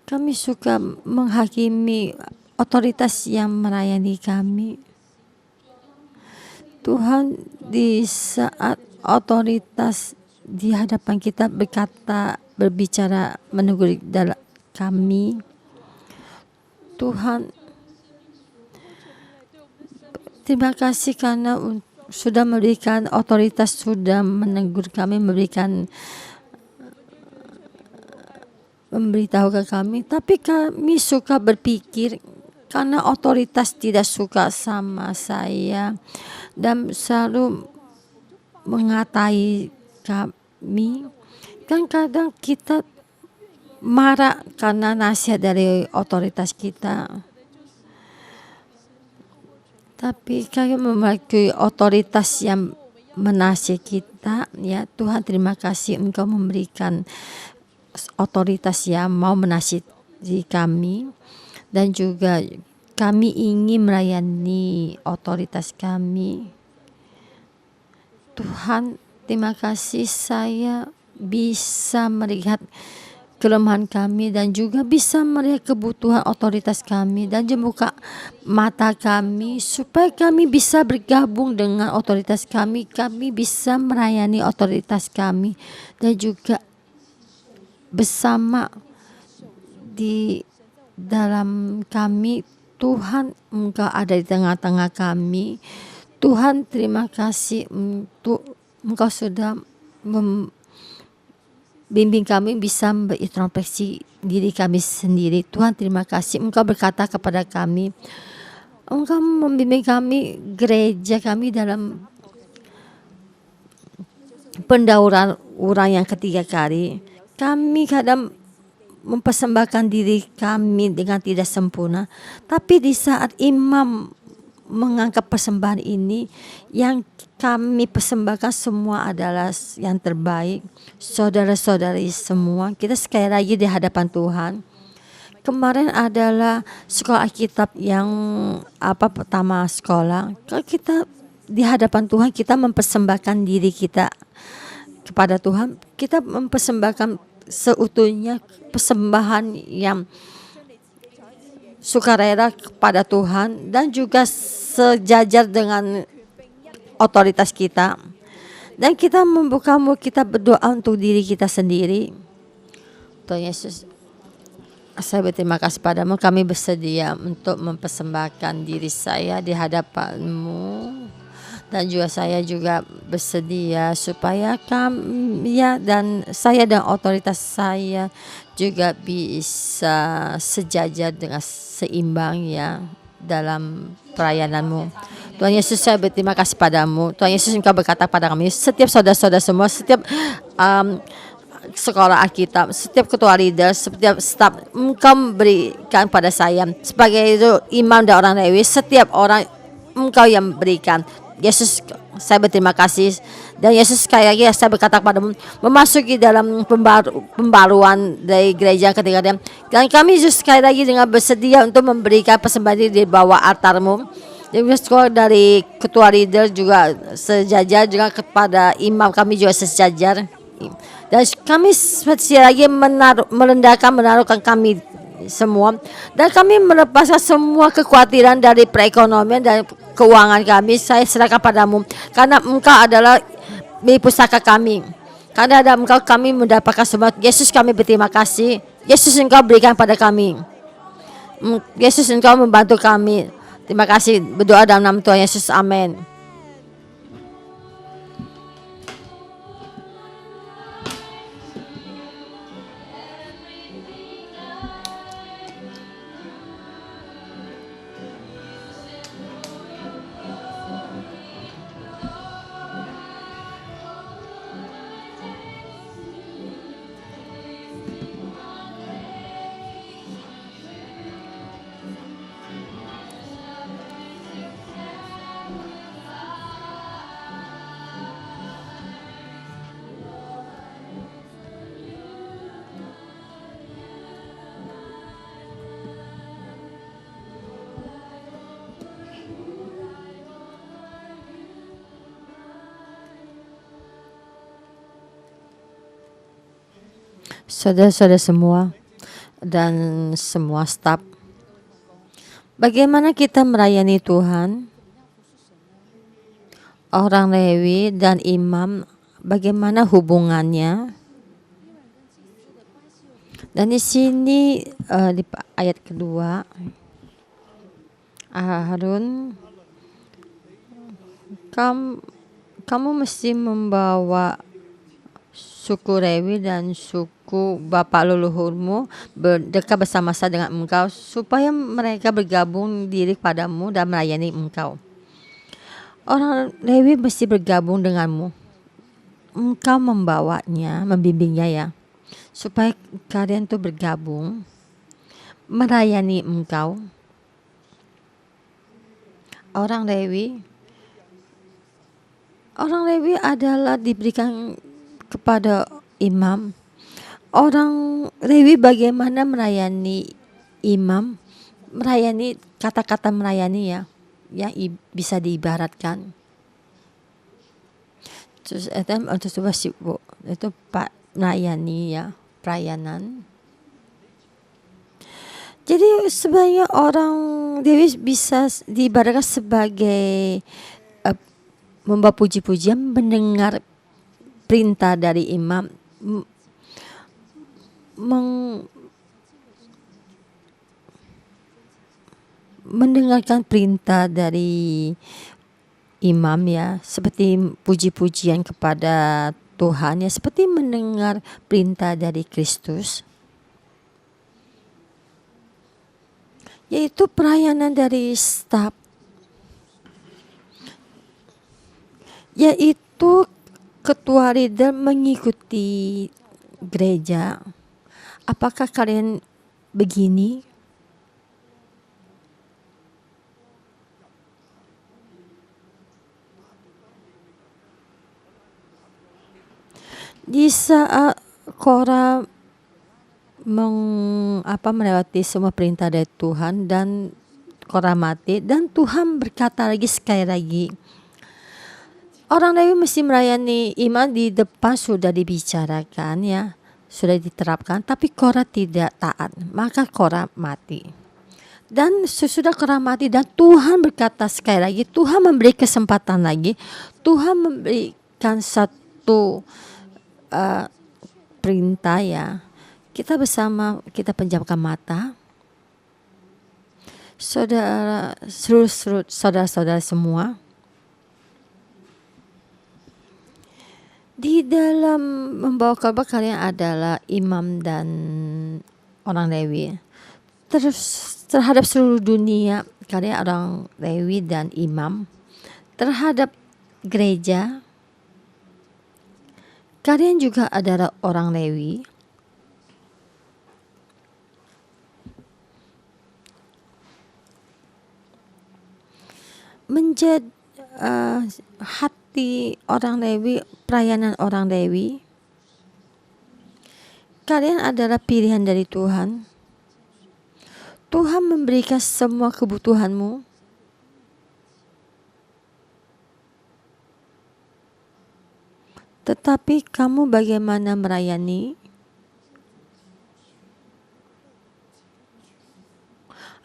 A: Kami suka menghakimi otoritas yang melayani kami. Tuhan, di saat otoritas di hadapan kita berbicara menegur dalam kami, Tuhan, terima kasih karena sudah memberikan otoritas, sudah menegur kami, memberitahu ke kami. Tapi kami suka berpikir karena otoritas tidak suka sama saya dan selalu mengatai kami, kan kadang kita marah karena nasihat dari otoritas kita. Tapi kalau memiliki otoritas yang menasihat kita, ya Tuhan, terima kasih Engkau memberikan otoritas yang mau menasihati kami, dan juga kami ingin melayani otoritas kami. Tuhan, terima kasih saya bisa melihat kelemahan kami dan juga bisa melihat kebutuhan otoritas kami, dan membuka mata kami supaya kami bisa bergabung dengan otoritas kami bisa melayani otoritas kami, dan juga bersama di dalam kami. Tuhan, Engkau ada di tengah-tengah kami. Tuhan, terima kasih untuk Engkau sudah bimbing kami bisa berintrospeksi diri kami sendiri. Tuhan, terima kasih Engkau berkata kepada kami, Engkau membimbing kami, gereja kami dalam pendauran orang yang ketiga kali. Kami kadang mempersembahkan diri kami dengan tidak sempurna, tapi di saat imam mengangkat persembahan ini, yang kami persembahkan semua adalah yang terbaik. Saudara-saudari semua, kita sekali lagi di hadapan Tuhan. Kemarin adalah sekolah Alkitab yang pertama sekolah. Kalau kita di hadapan Tuhan, kita mempersembahkan diri kita kepada Tuhan. Kita mempersembahkan seutuhnya persembahan yang sukarela kepada Tuhan, dan juga sejajar dengan otoritas kita. Dan kita membuka mulut kita berdoa untuk diri kita sendiri. Tuhan Yesus, saya berterima kasih padamu, kami bersedia untuk mempersembahkan diri saya di hadapan-Mu. Dan juga saya juga bersedia supaya kami dan saya dan otoritas saya juga bisa sejajar dengan seimbang ya dalam pelayanan-Mu. Tuhan Yesus, saya berterima kasih padamu. Tuhan Yesus, Engkau berkata pada kami, setiap saudara-saudara semua, setiap sekolah Alkitab, setiap ketua leader, setiap staf, Engkau berikan pada saya sebagai itu imam dan orang Lewi, setiap orang Engkau yang berikan. Yesus, saya berterima kasih. Dan Yesus, sekali lagi saya berkata kepadamu, memasuki dalam pembaruan dari gereja ketika dia. Dan kami juga sekali lagi dengan bersedia untuk memberikan persembahan di bawah altar-Mu. Dari ketua leader juga sejajar, juga kepada imam kami juga sejajar. Dan kami sekali lagi menaruhkan kami semua, dan kami melepaskan semua kekhawatiran dari perekonomian dan keuangan kami. Saya serahkan padamu, karena Engkau adalah milik pusaka kami. Karena ada Engkau kami mendapatkan semua. Yesus, kami berterima kasih. Yesus, Engkau berikan pada kami. Yesus, Engkau membantu kami. Terima kasih, berdoa dalam nama Tuhan Yesus, amin. Saudara-saudara semua dan semua staf, bagaimana kita melayani Tuhan? Orang Lewi dan imam, bagaimana hubungannya? Dan di sini di ayat kedua, Harun, kamu mesti membawa suku Lewi dan suku bapak leluhurmu berdekat bersama-sama dengan engkau, supaya mereka bergabung diri padamu dan melayani engkau. Orang Lewi mesti bergabung denganmu. Engkau membawanya, membimbingnya ya, supaya kalian tuh bergabung melayani engkau. Orang Lewi adalah diberikan kepada imam. Orang Lewi bagaimana melayani imam? Melayani, kata-kata melayani ya, bisa diibaratkan. Terus itu Pak melayani ya, pelayanan. Jadi sebenarnya orang Lewi bisa diibaratkan sebagai membawa puji-pujian, mendengar perintah dari imam, mendengarkan perintah dari imam ya, seperti puji-pujian kepada Tuhan ya, seperti mendengar perintah dari Kristus, yaitu pelayanan dari staf, yaitu ketua leader mengikuti gereja. Apakah kalian begini? Di saat Korah melewati semua perintah dari Tuhan dan Korah mati, dan Tuhan berkata lagi sekali lagi, orang Lewi mesti melayani imam. Di depan sudah dibicarakan ya, sudah diterapkan, tapi Korah tidak taat, maka Korah mati. Dan sesudah Korah mati dan Tuhan berkata sekali lagi, Tuhan memberi kesempatan lagi, Tuhan memberikan satu perintah ya. Kita bersama, kita pejamkan mata. Saudara-saudara semua, di dalam membawa khotbah kalian adalah imam dan orang Lewi. Terus terhadap seluruh dunia kalian orang Lewi dan imam. Terhadap gereja kalian juga adalah orang Lewi. Menjadi hati orang Lewi, pelayanan orang Lewi, kalian adalah pilihan dari Tuhan. Tuhan memberikan semua kebutuhanmu. Tetapi kamu bagaimana melayani?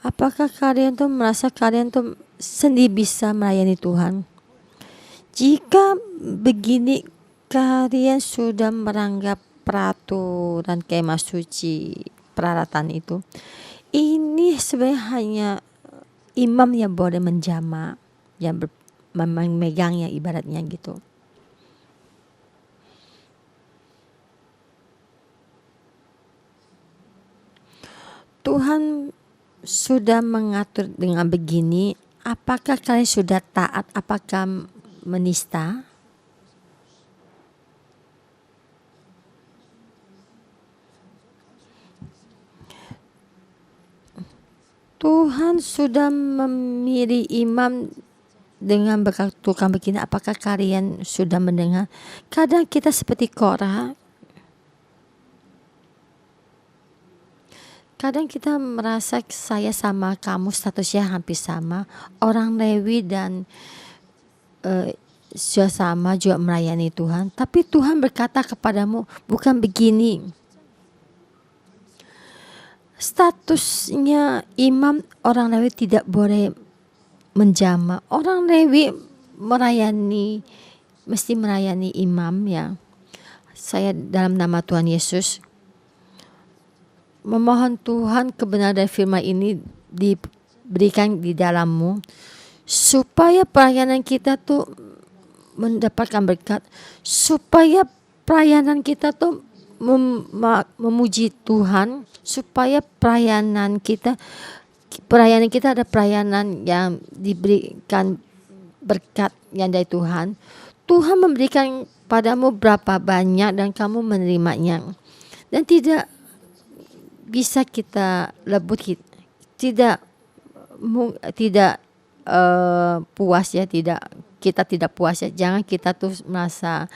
A: Apakah kalian tuh merasa kalian tuh sendiri bisa melayani Tuhan? Jika begini, kalian sudah meranggap peraturan kemah suci, peralatan itu. Ini ini sebenarnya hanya imam yang boleh menjama, yang memegangnya ibaratnya gitu. Tuhan sudah mengatur dengan begini, apakah kalian sudah taat? Apakah menista? Tuhan sudah memilih imam dengan berkatakan begini, apakah kalian sudah mendengar? Kadang kita seperti Korah, kadang kita merasa saya sama kamu statusnya hampir sama, orang Lewi dan sudah sama juga melayani Tuhan, tapi Tuhan berkata kepadamu bukan begini. Statusnya imam orang Lewi tidak boleh menjama. Orang Lewi mesti melayani imam ya. Saya dalam nama Tuhan Yesus memohon Tuhan kebenaran dari firman ini diberikan di dalammu, supaya pelayanan kita tuh mendapatkan berkat, supaya pelayanan kita tuh memuji Tuhan, supaya pelayanan kita ada pelayanan yang diberikan berkat yang dari Tuhan. Tuhan memberikan padamu berapa banyak dan kamu menerimanya, dan tidak bisa kita lebut, tidak puas ya, kita tidak puas ya. Jangan kita tuh merasa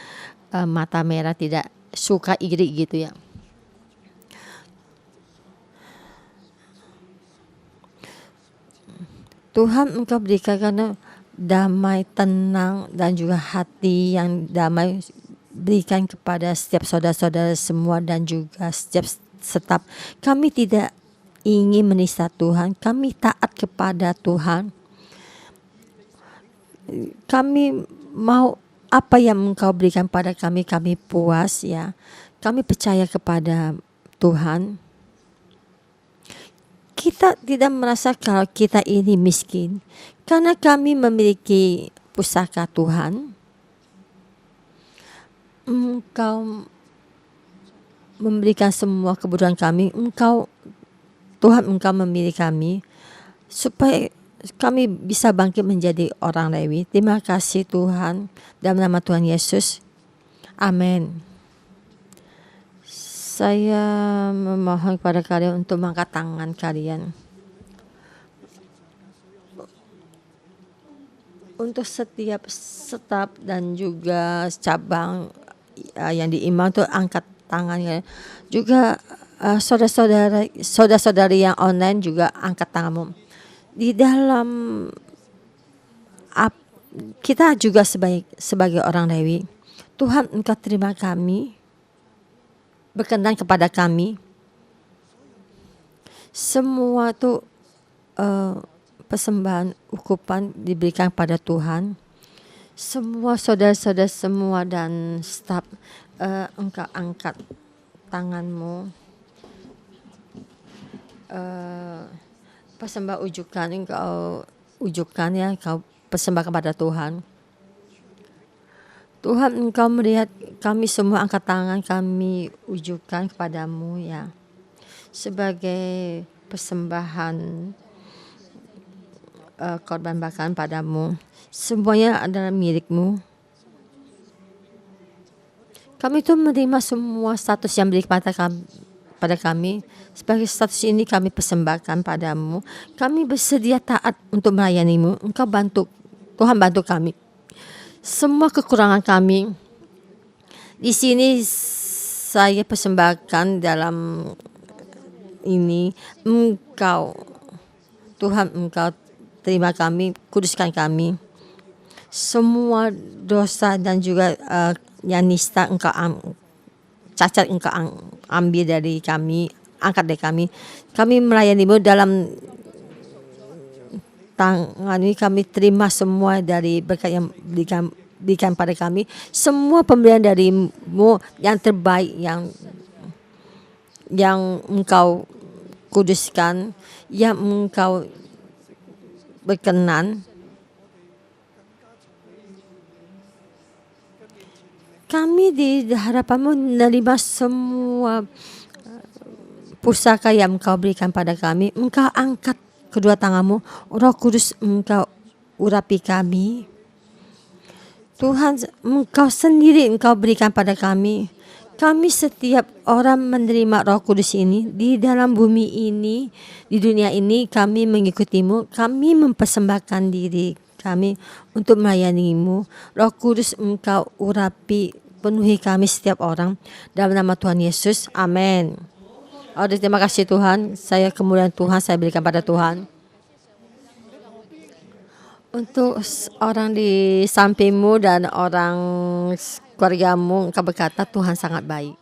A: mata merah, tidak suka iri gitu ya. Tuhan engkau berikan karena damai, tenang, dan juga hati yang damai berikan kepada setiap saudara-saudara semua dan juga setiap staf. Kami tidak ingin menista Tuhan, kami taat kepada Tuhan. Kami mau apa yang engkau berikan pada kami, kami puas ya. Kami percaya kepada Tuhan. Kita tidak merasa kalau kita ini miskin, karena kami memiliki pusaka Tuhan. Engkau memberikan semua kebutuhan kami. Tuhan engkau memilih kami supaya kami bisa bangkit menjadi orang Lewi. Terima kasih Tuhan, dalam nama Tuhan Yesus. Amin. Saya memohon kepada kalian untuk mengangkat tangan kalian. Untuk setiap staf dan juga cabang yang diimam tuh angkat tangannya. Juga saudara-saudari yang online juga angkat tanganmu. Di dalam kita juga sebagai orang Lewi, Tuhan engkau terima kami, berkenan kepada kami. Semua tuh persembahan ukupan diberikan pada Tuhan. Semua saudara-saudara semua dan staf, engkau angkat tanganmu. Persembah ujukan engkau ujukan ya, engkau persembah kepada Tuhan. Tuhan engkau melihat kami semua angkat tangan, kami ujukan kepadamu ya, sebagai persembahan korban bakaran padamu. Semuanya adalah milikmu. Kami itu menerima semua status yang diberikan pada kami. Sebagai status ini kami persembahkan padamu. Kami bersedia taat untuk melayanimu. Engkau bantu, Tuhan bantu kami. Semua kekurangan kami di sini saya persembahkan dalam ini. Engkau Tuhan, engkau terima kami, kuduskan kami. Semua dosa dan juga yang nista engkau cacat engkau ambil dari kami, angkat dari kami. Kami melayanimu dalam tangan ini, kami terima semua dari berkat yang berikan pada kami. Semua pemberian darimu yang terbaik, yang engkau kuduskan, yang Engkau berkenan. Kami di hadapan-Mu menerima semua pusaka yang Engkau berikan pada kami. Engkau angkat kedua tangan-Mu, Roh Kudus, Engkau urapi kami. Tuhan, Engkau sendiri Engkau berikan pada kami. Kami setiap orang menerima Roh Kudus ini di dalam bumi ini, di dunia ini. Kami mengikuti-Mu, kami mempersembahkan diri kami untuk melayani-Mu. Roh Kudus, Engkau urapi, penuhi kami setiap orang dalam nama Tuhan Yesus, amin. Terima kasih Tuhan. Saya kemuliaan Tuhan saya berikan pada Tuhan. Untuk orang di sampingmu dan orang keluargamu, Engkau berkata Tuhan sangat baik.